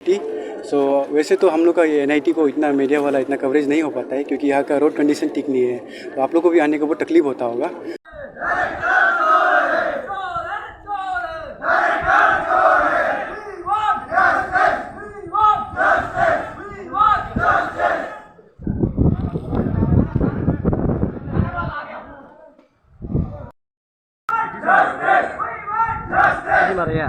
ठीक। सो वैसे तो हम लोग का ये एनआईटी को इतना मीडिया वाला इतना कवरेज नहीं हो पाता है क्योंकि यहाँ का रोड कंडीशन ठीक नहीं है, तो आप लोग को भी आने को बहुत तकलीफ होता होगा। Maria.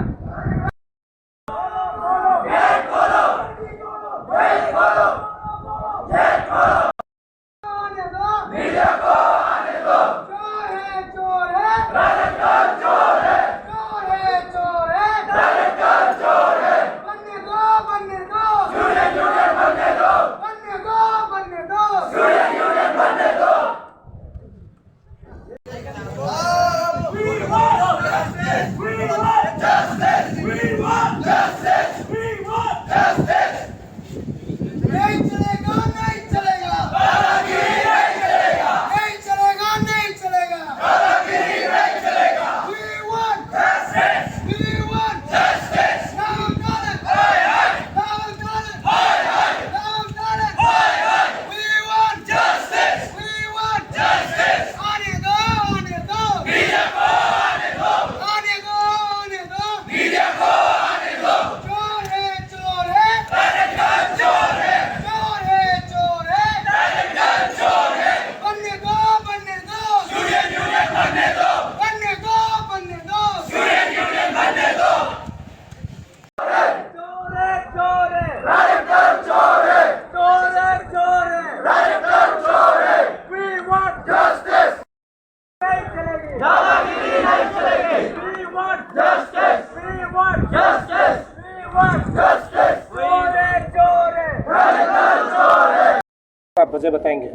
आप वजह बताएंगे?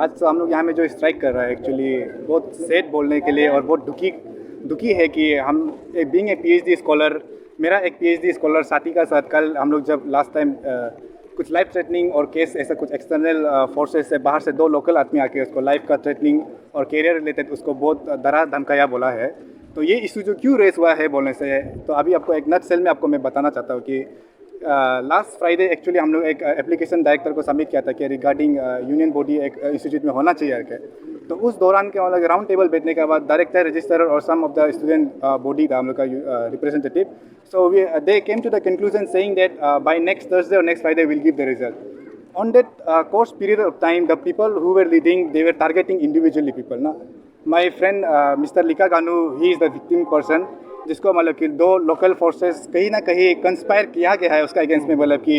आज तो हम लोग यहाँ में जो स्ट्राइक कर रहा है एक्चुअली बहुत सैड बोलने के लिए और बहुत दुखी है कि हम एक बीइंग ए पीएचडी स्कॉलर, मेरा एक पीएचडी स्कॉलर साथी का साथ कल हम लोग जब लास्ट टाइम कुछ लाइफ थ्रेटनिंग और केस ऐसा कुछ एक्सटर्नल फोर्सेस से बाहर से 2 लोकल आदमी आके उसको लाइफ का थ्रेटनिंग और कैरियर रिलेटेड उसको बहुत डरा धमकाया बोला है। तो ये इशू जो क्यों रेस हुआ है बोलने से, तो अभी आपको एक नट सेल में आपको मैं बताना चाहता हूँ कि लास्ट फ्राइडे एक्चुअली हम लोग एक एप्लीकेशन डायरेक्टर को सबमिट किया था कि रिगार्डिंग यूनियन बॉडी एक इंस्टीट्यूट में होना चाहिए करके। तो उस दौरान के मतलब राउंड टेबल बैठने के बाद डायरेक्टर, रजिस्ट्रार और some of the student body था हम लोग का representative, so they came to the conclusion saying that by next Thursday और next Friday will give the result. On that course period of time, the people who were leading, they were targeting individually people ना। My friend Mr. Lika Ganu, he is the victim person, जिसको मतलब कि 2 local forces कहीं ना कहीं conspire किया गया है उसका अगेंस्ट में, मतलब कि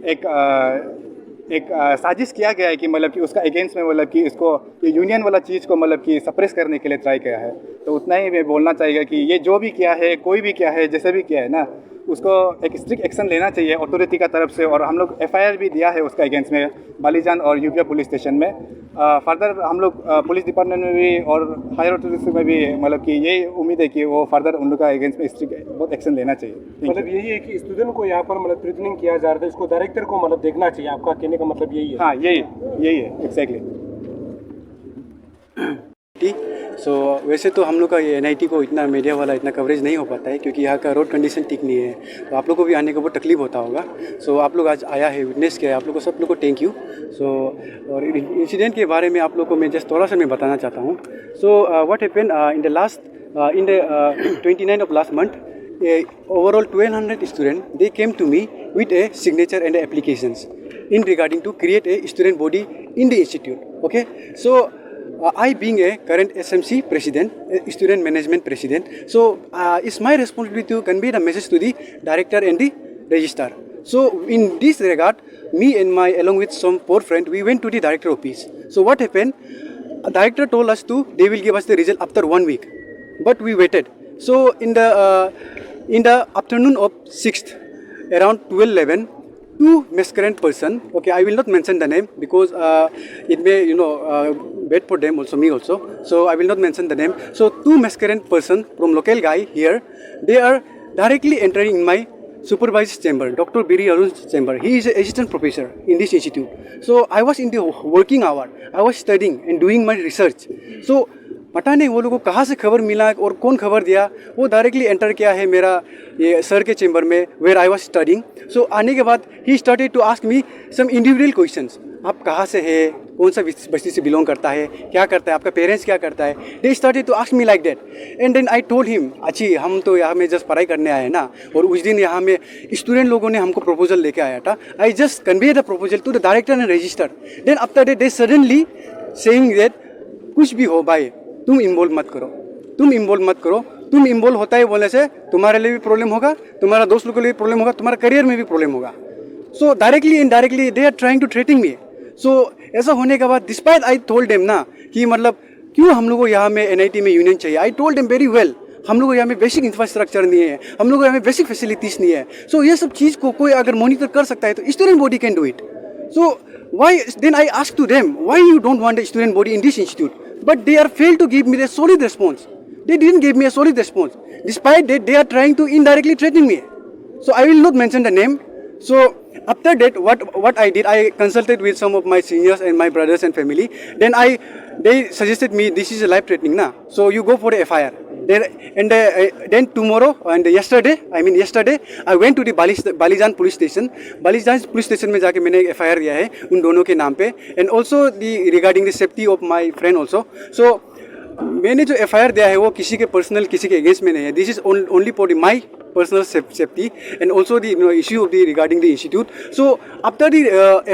एक साजिश किया गया है कि मतलब कि उसका अगेंस्ट में मतलब कि इसको ये यूनियन वाला चीज़ को मतलब कि सप्रेस करने के लिए ट्राई किया है। तो उतना ही मैं बोलना चाहिए कि ये जो भी किया है, कोई भी किया है, जैसे भी किया है ना, उसको एक स्ट्रिक्ट एक्शन लेना चाहिए अथॉरिटी का तरफ से। और हम लोग एफआईआर भी दिया है उसका अगेंस्ट में बालीजान और यूपिया पुलिस स्टेशन में। फर्दर हम लोग पुलिस डिपार्टमेंट में भी और हायर अथॉरिटी में भी मतलब कि यही उम्मीद है कि वो फर्दर उन लोग का अगेंस्ट में स्ट्रिक्ट बहुत एक्शन लेना चाहिए। मतलब यही है कि स्टूडेंट को यहाँ पर मतलब थ्रेटनिंग किया जा रहा था, इसको डायरेक्टर को मतलब देखना चाहिए, आपका कहने का मतलब यही है? हाँ, यही है एग्जैक्टली। ठीक। सो वैसे तो हम लोग का ये एनआईटी को इतना मीडिया वाला इतना कवरेज नहीं हो पाता है क्योंकि यहाँ का रोड कंडीशन ठीक नहीं है, तो आप लोग को भी आने को बहुत तकलीफ होता होगा। सो आप लोग आज आया है, विटनेस किया है, आप लोग को सब लोग को थैंक यू। सो और इंसिडेंट के बारे में आप लोग को मैं जस्ट थोड़ा सा मैं बताना चाहता हूँ। So what happened in the 29 of last month, overall 1200 students they came to me with a signature and applications in regarding to create a student body in the institute. Okay, so I being a current SMC president, student management president, so it's my responsibility to convey the message to the director and the registrar. So in this regard, me and along with some poor friend, we went to the director office. So what happened? Director told us they will give us the result after 1 week, but we waited. So in the afternoon of 6th, around 12:11, 2 miscreant person, okay, I will not mention the name because it may bad for them also, me also, so I will not mention the name. So 2 miscreant person from local guy here, they are directly entering in my supervisor's chamber, Dr. Biri Arun's chamber. He is an assistant professor in this institute. So I was in the working hour, I was studying and doing my research. So पता नहीं वो लोगों को कहाँ से खबर मिला और कौन खबर दिया, वो डायरेक्टली एंटर किया है मेरा ये सर के चेंबर में where I was studying. So आने के बाद ही started to ask me some individual questions, आप कहाँ से है, कौन सा बस्ती से बिलोंग करता है, क्या करता है, आपका पेरेंट्स क्या करता है। They started to ask me like that and then I told him, अच्छी हम तो यहाँ में जस्ट पढ़ाई करने आए हैं ना, और उस दिन यहाँ में स्टूडेंट लोगों ने हमको प्रपोजल लेके आया था। I just convey the proposal to the director and registrar. Then after that they suddenly saying that कुछ भी हो भाई तुम इन्वॉल्व मत करो, तुम इन्वॉल्व मत करो, तुम इन्वॉल्व होता है बोलने से तुम्हारे लिए भी प्रॉब्लम होगा, तुम्हारा दोस्त लोगों के लिए भी प्रॉब्लम होगा, तुम्हारा करियर में भी प्रॉब्लम होगा। So directly indirectly they are trying to threating me. So ऐसा होने के बाद डिस्पाइट आई टोल्ड देम ना कि मतलब क्यों हम लोग को यहाँ में NIT में यूनियन चाहिए। I told them very well, हम लोग को यहाँ में बेसिक इंफ्रास्ट्रक्चर नहीं है, हम लोग को यहाँ में बेसिक फैसिलिटीज़ नहीं है। सो ये सब चीज़ को कोई अगर मॉनिटर कर सकता है तो student body can do it. So why then I ask to them why you don't want the student body in this institute, but they are failed to give me a solid response. They didn't give me a solid response. Despite that, they are trying to indirectly threaten me. So I will not mention the name. So after that, what I did, I consulted with some of my seniors and my brothers and family. Then they suggested me this is a life threatening na. So you go for the FIR. Then tomorrow and yesterday, I went to the Balijan police station. Balijan police station में जाके मैंने FIR दिया है उन दोनों के नाम पे, and also regarding the safety of my friend also. So मैंने जो FIR दिया है वो किसी के पर्सनल किसी के अगेंस्ट में नहीं है. This is only for my personal safety and also the issue of the regarding the institute. So after the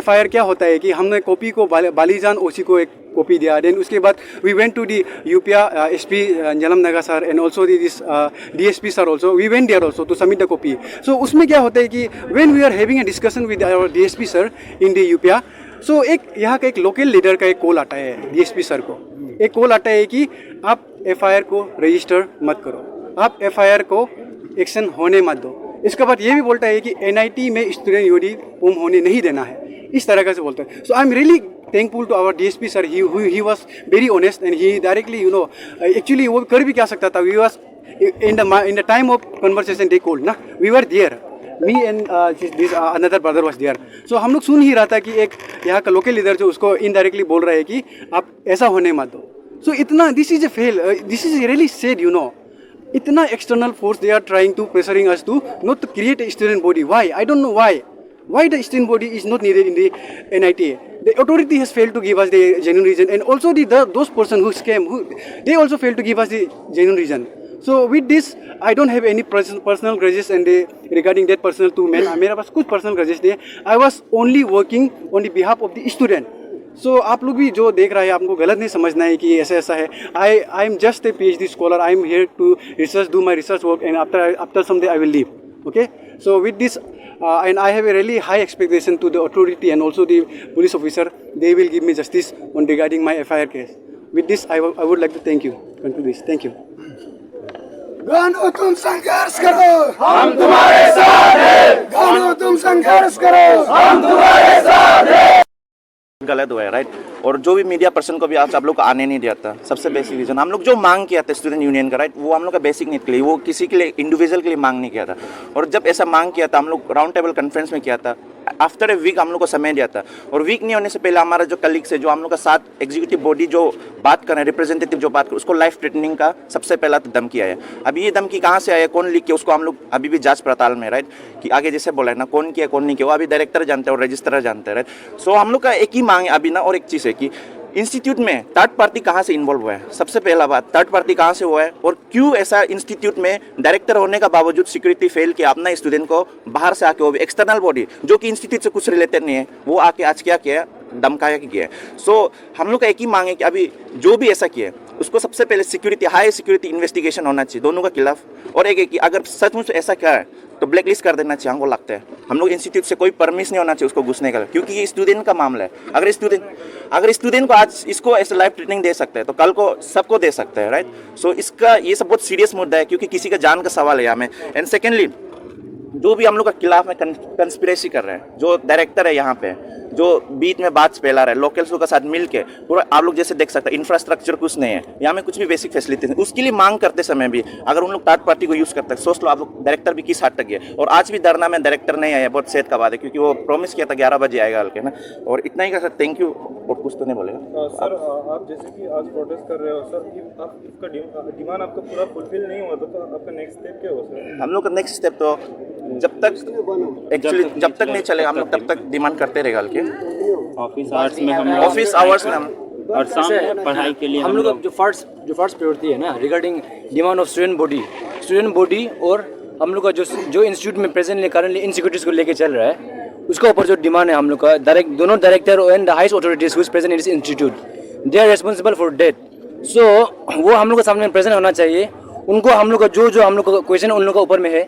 FIR क्या होता है कि हमने कॉपी को बालीजान OC को एक कॉपी दिया. देन उसके बाद वी वेंट टू दी यूपिया SP Nyalamnagar sir and also this DSP sir also, we went there also to submit the copy. So उसमें क्या होता है कि when we are having a discussion with our DSP sir in the यूपिया, so एक यहाँ का एक लोकल लीडर का एक कॉल आता है DSP सर को. एक कॉल आता है कि आप FIR को रजिस्टर मत करो, आप FIR को एक्शन होने मत दो. इसके बाद ये भी बोलता है कि NIT में स्टूडेंट यूडी फॉर्म होने नहीं देना है. इस तरह का से बोलता है. So I am really thankful to our DSP sir. He was very honest and he directly actually वो कर भी क्या सकता था. We was in the time of conversation they called ना, we were there, me and this another brother was there. So हम लोग सुन ही रहा था कि एक यहाँ का लोकल लीडर जो उसको indirectly बोल रहा है कि आप ऐसा होने मत दो. So इतना this is a fail, this is really sad इतना external force they are trying to pressuring us to not to create a student body. Why? I don't know why the student body is not needed in the NIT. The authority has failed to give us the genuine reason, and also those person who scam, they also failed to give us the genuine reason. So with this, I don't have any personal grudges and regarding that personal two men. मेरा पास कुछ personal grudges नहीं है. I was only working on the behalf of the student. So आप लोग भी जो देख रहा है आपको गलत नहीं समझना है कि ऐसा है. I am just a PhD scholar. I am here to do my research work, and after some day I will leave. Okay. So with this. And I have a really high expectation to the authority and also the police officer. They will give me justice on regarding my FIR case. With this, I would like to thank you. Conclude this. Thank you. गानो तुम संघर्ष करो, हम तुम्हारे साथ हैं. गानो तुम संघर्ष करो, हम तुम्हारे साथ हैं. गलत हुआ है, राइट. और जो भी मीडिया पर्सन को भी आज आप लोग को आने नहीं दिया था, सबसे बेसिक रीजन हम लोग जो मांग किया था स्टूडेंट यूनियन का, राइट, वो हम लोग का बेसिक नीड के लिए, वो किसी के लिए इंडिविजुअल के लिए मांग नहीं किया था. और जब ऐसा मांग किया था हम लोग राउंड टेबल कॉन्फ्रेंस में किया था. आफ्टर ए वीक हम लोग को समय दिया था, और वीक नहीं होने से पहले हमारा जो कलीग्स है, जो हम लोग का साथ एग्जीक्यूटिव बॉडी जो बात कर रहे हैं, रिप्रेजेंटेटिव जो बात कर, उसको लाइफ थ्रेटनिंग का सबसे पहला तो धमकी आया. अभी ये धमकी कहाँ से आया, कौन लिख के, उसको हम लोग अभी भी जांच पड़ताल में, राइट, कि आगे जैसे बोला है ना, कौन किया कौन नहीं किया, वो अभी डायरेक्टर जानते हैं और रजिस्ट्रार जानते हैं, राइट. सो हम लोग का एक ही मांग है अभी ना, और एक चीज़ है कि इंस्टीट्यूट में थर्ड पार्टी कहाँ से इन्वॉल्व हुआ है. सबसे पहला बात, थर्ड पार्टी कहाँ से हुआ है, और क्यों ऐसा इंस्टीट्यूट में डायरेक्टर होने का बावजूद सिक्योरिटी फेल किया अपना स्टूडेंट को बाहर से आके, वो भी एक्सटर्नल बॉडी जो कि इंस्टीट्यूट से कुछ रिलेटेड नहीं है, वो आके आज क्या किया, धमकाया किया है. सो हम लोग का एक ही मांग है कि अभी जो भी ऐसा किया है उसको सबसे पहले सिक्योरिटी, हाई सिक्योरिटी इन्वेस्टिगेशन होना चाहिए दोनों के खिलाफ. और एक है कि अगर सचमुच ऐसा क्या है तो ब्लैक लिस्ट कर देना चाहिए. हमको लगता है हम लोग इंस्टीट्यूट से कोई परमिशन नहीं होना चाहिए उसको घुसने का, क्योंकि ये स्टूडेंट का मामला है. अगर स्टूडेंट को आज इसको ऐसे लाइफ ट्रेनिंग दे सकते हैं तो कल को सबको दे सकते हैं, राइट. सो इसका ये सब बहुत सीरियस मुद्दा है, क्योंकि किसी का जान का सवाल है यहाँ में. एंड सेकेंडली, जो भी हम लोग के खिलाफ में कंस्पिरेसी कर रहे हैं, जो डायरेक्टर है यहाँ पे, जो बीच में बात फैला रहा है लोकल्स के साथ मिल के पूरा आप लोग जैसे देख सकते हैं इंफ्रास्ट्रक्चर कुछ नहीं है यहाँ में कुछ भी बेसिक फैसिलिटी नहीं उसके लिए मांग करते समय भी अगर उन लोग थर्ड पार्टी को यूज़ करते हैं सोच लो आप लोग डायरेक्टर भी किस हद तक गए और आज भी धरना में डायरेक्टर नहीं आया बहुत सेहत का बात है क्योंकि वो प्रॉमिस किया था 11 बजे आएगा हल्के ना और इतना ही का सर थैंक यू और कुछ तो नहीं बोलेगा सर आप जैसे कि आज प्रोटेस्ट कर रहे हो सर आप इसका डिमांड आपका पूरा फुलफिल नहीं हुआ तो आपका नेक्स्ट स्टेप क्या हो सर हम लोग का नेक्स्ट स्टेप तो जब तक नहीं चलेगा हम लोग तब तक डिमांड करते रहेगा हल्के ऑफिस आवर्स में हम ऑफिस आवर्स में हम और शाम में पढ़ाई के लिए हम लोग जो फर्स्ट प्रायोरिटी है ना regarding demand of student body और हम लोग का जो इंस्टीट्यूट में प्रेजेंटली करंटली इनसिक्योरिटीज को लेके चल रहा है उसका ऊपर जो डिमांड है हम लोग का दोनों director and the highest authorities who is present in this institute they are responsible for that so वो हम लोग के सामने प्रेजेंट होना चाहिए उनको हम लोग का जो हम लोग का क्वेश्चन उन लोग का ऊपर में है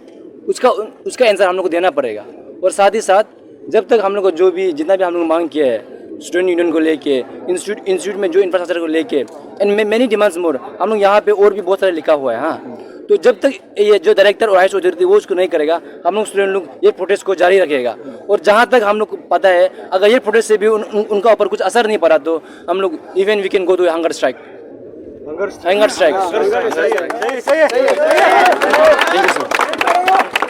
उसका आंसर हम लोग को देना पड़ेगा और साथ ही साथ जब तक हम लोग को जो भी जितना भी हम लोग मांग किया है स्टूडेंट यूनियन को लेके इंस्टीट्यूट में जो इंफ्रास्ट्रक्चर को लेके एंड मेनी डिमांड्स मोर हम लोग यहाँ पे और भी बहुत सारे लिखा हुआ है हाँ तो जब तक ये जो डायरेक्टर और हाईएस्ट अथॉरिटी वो उसको नहीं करेगा हम लोग स्टूडेंट लोग ये प्रोटेस्ट को जारी रखेगा और जहाँ तक हम लोग को पता है अगर ये प्रोटेस्ट से भी उनका ऊपर कुछ असर नहीं पड़ा तो हम लोग even we can go to hunger strike thank you sir